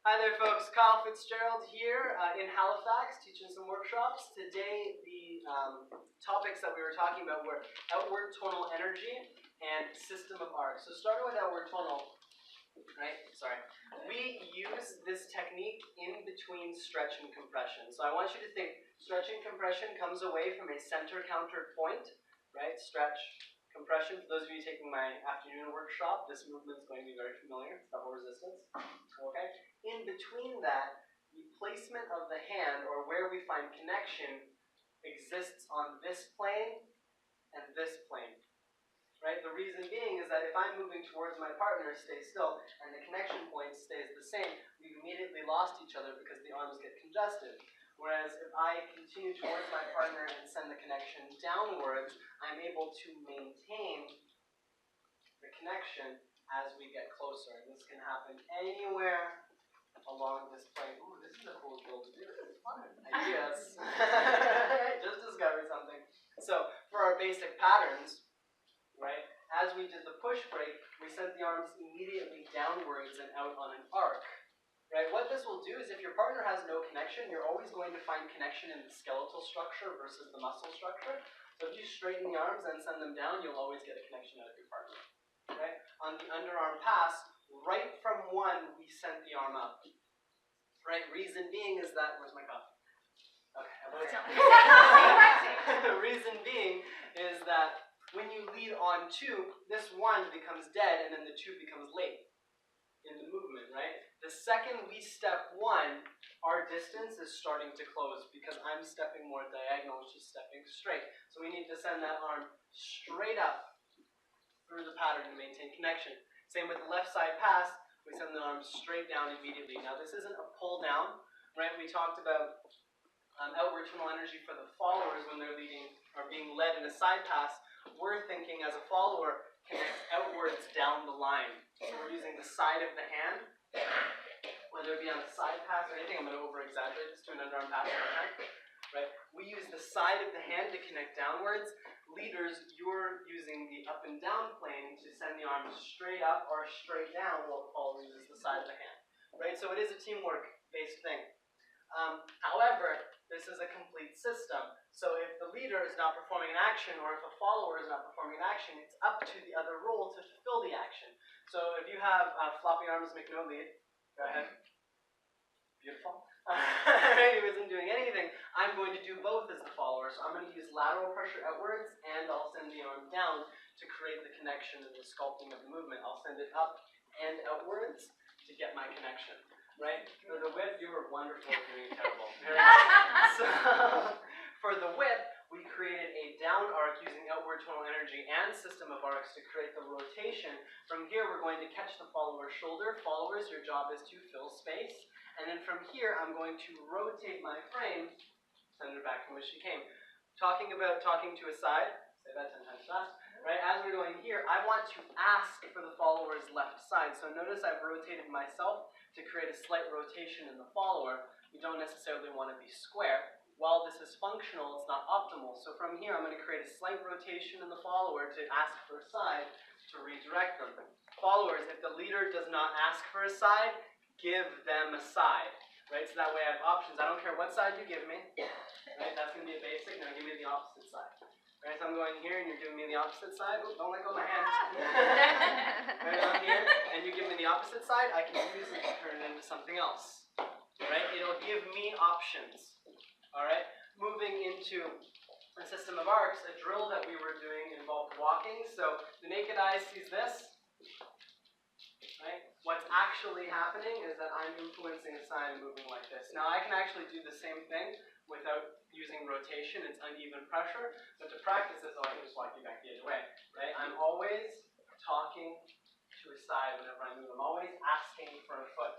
Hi there folks, Kyle Fitzgerald here in Halifax teaching some workshops. Today the topics that we were talking about were outward tonal energy and system of arcs. So starting with outward tonal, we use this technique in between stretch and compression. So I want you to think stretch and compression comes away from a center countered point, right? Stretch, compression. For those of you taking my afternoon workshop, this movement is going to be very familiar. It's double resistance. Okay? In between that, the placement of the hand, or where we find connection, exists on this plane and this plane. Right? The reason being is that if I'm moving towards my partner, stay still, and the connection point stays the same, we've immediately lost each other because the arms get congested. Whereas if I continue towards my partner and send the connection downwards, I'm able to maintain the connection as we get closer. And this can happen anywhere along this plane. Ooh, this is a cool drill to do. This is fun. Ideas. Just discovered something. So for our basic patterns, right, as we did the push break, we sent the arms immediately downwards and out on an arc. Right? What this will do is if your partner has no connection, you're always going to find connection in the skeletal structure versus the muscle structure. So if you straighten the arms and send them down, you'll always get a connection out of your partner. Right? On the underarm pass, right from one, we sent the arm up. Right? Reason being is that, where's my coffee? Okay. Reason being is that when you lead on two, this one becomes dead and then the two becomes late in the movement, right? The second we step one, our distance is starting to close because I'm stepping more diagonal, she's stepping straight. So we need to send that arm straight up through the pattern to maintain connection. Same with the left side pass, we send the arm straight down immediately. Now this isn't a pull down, right? We talked about outward tonal energy for the followers when they're leading or being led in a side pass. We're thinking as a follower, connect outwards down the line. So we're using the side of the hand, whether it be on a side pass or anything. I'm going to over-exaggerate this to an underarm pass. Right? We use the side of the hand to connect downwards. Leaders, you're using the up and down plane to send the arms straight up or straight down, while the follower uses the side of the hand. Right? So it is a teamwork-based thing. However, this is a complete system. So if the leader is not performing an action, or if a follower is not performing an action, it's up to the other role to fulfill the action. So if you have floppy arms, make no lead. Go ahead. Beautiful. He wasn't doing anything. I'm going to do both as the follower. So I'm going to use lateral pressure outwards, and I'll send the arm down to create the connection and the sculpting of the movement. I'll send it up and outwards to get my connection. Right? For the whip, you were wonderful at doing terrible. So, for the whip, we created a down arc using outward tonal energy and system of arcs to create the rotation. From here, we're going to catch the follower's shoulder. Followers, your job is to fill space. And then from here, I'm going to rotate my frame, send her back from where she came. Talking to a side, say that 10 times fast. Right, as we're going here, I want to ask for the follower's left side. So notice I've rotated myself to create a slight rotation in the follower. We don't necessarily want to be square. While this is functional, it's not optimal. So from here, I'm going to create a slight rotation in the follower to ask for a side to redirect them. Followers, if the leader does not ask for a side, give them a side. Right, so that way I have options. I don't care what side you give me. Right, that's going to be a basic. Now give me the opposite side. Right, so I'm going here and you're giving me the opposite side. Ooh, don't let go of my hands. Right, I'm here and you give me the opposite side. I can use it to turn it into something else. Right, it'll give me options. All right, moving into a system of arcs, a drill that we were doing involved walking. So the naked eye sees this. Right, what's actually happening is that I'm influencing a side and moving like this. Now I can actually do the same thing without using rotation. It's uneven pressure. But to practice this, I can just walk you back the other way. Right? I'm always talking to a side whenever I move. I'm always asking for a foot.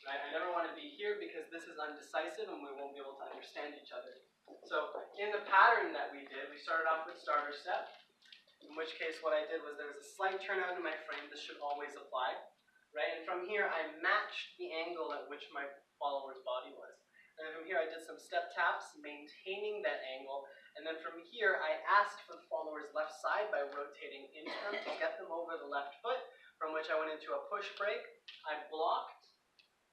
Right? I never want to be here because this is undecisive and we won't be able to understand each other. So in the pattern that we did, we started off with starter step. In which case what I did was there was a slight turnout in my frame. This should always apply. Right? And from here I matched the angle at which my follower's body was. And from here I did some step taps, maintaining that angle. And then from here I asked for the follower's left side by rotating into them to get them over the left foot, from which I went into a push break. I blocked,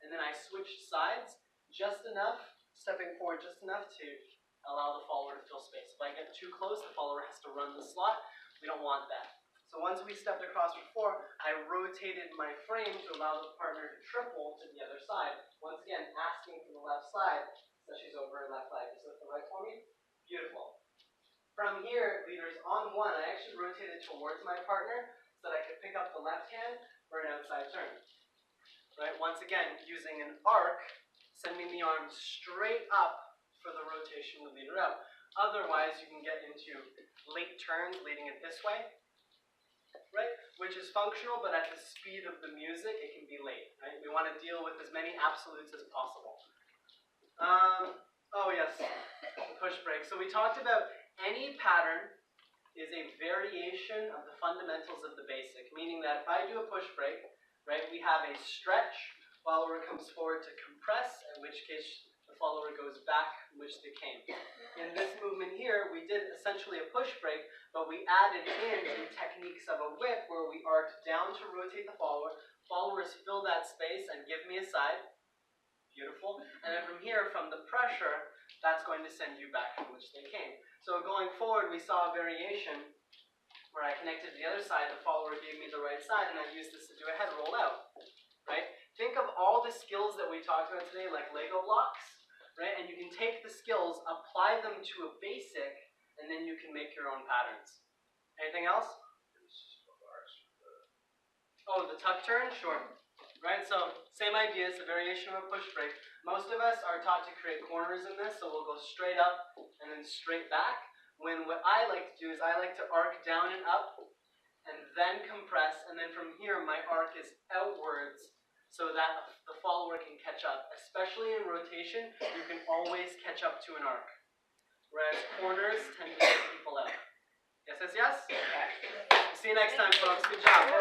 and then I switch sides just enough, stepping forward just enough to allow the follower to fill space. If I get too close, the follower has to run the slot. We don't want that. So once we stepped across before, I rotated my frame to allow the partner to triple to the other side. Once again, asking for the left side, so she's over her left leg. Just lift the right for me. Beautiful. From here, leaders, on one, I actually rotated towards my partner so that I could pick up the left hand for an outside turn. Right? Once again, using an arc, sending the arms straight up for the rotation with leader out. Otherwise, you can get into late turns leading it this way, right? Which is functional, but at the speed of the music, it can be late, right? We want to deal with as many absolutes as possible. Oh yes, the push break. So we talked about any pattern is a variation of the fundamentals of the basic, meaning that if I do a push break, right, we have a stretch, follower comes forward to compress, in which case the follower goes back in which they came. In this movement here, we did essentially a push break, but we added in the techniques of a whip where we arced down to rotate the follower, followers fill that space and give me a side. Beautiful. And then from here, from the pressure, that's going to send you back from which they came. So going forward, we saw a variation where I connected to the other side, the follower gave me the right side, and I used this to do a head roll out, right? Think of all the skills that we talked about today, like Lego blocks, right? And you can take the skills, apply them to a basic, and then you can make your own patterns. Anything else? Oh, the tuck turn? Sure. Right, so same idea, it's a variation of a push break. Most of us are taught to create corners in this, so we'll go straight up and then straight back. When what I like to do is I like to arc down and up and then compress, and then from here my arc is outwards so that the follower can catch up. Especially in rotation, you can always catch up to an arc. Whereas corners tend to get people out. Yes, yes, yes? See you next time, folks. Good job.